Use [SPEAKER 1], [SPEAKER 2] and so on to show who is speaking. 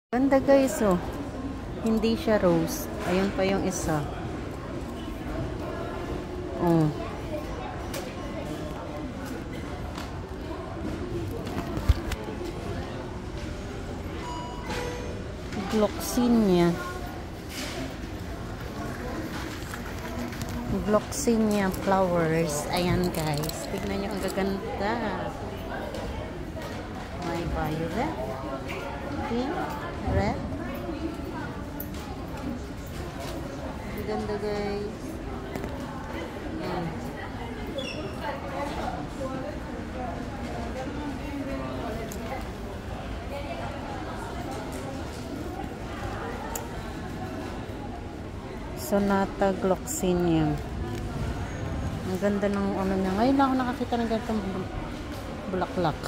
[SPEAKER 1] Ganda guys, oh. Hindi siya rose. Ayun pa yung isa. Oh. Gloxinia. Gloxinia flowers. Ayan guys. Tignan nyo, ang gaganda. May violet, pink, red. Ganda guys. Ayan. Sonata Gloxinia. Ang ganda ng ano niya. Ngayon lang ako nakakita ng ganitong bulaklak.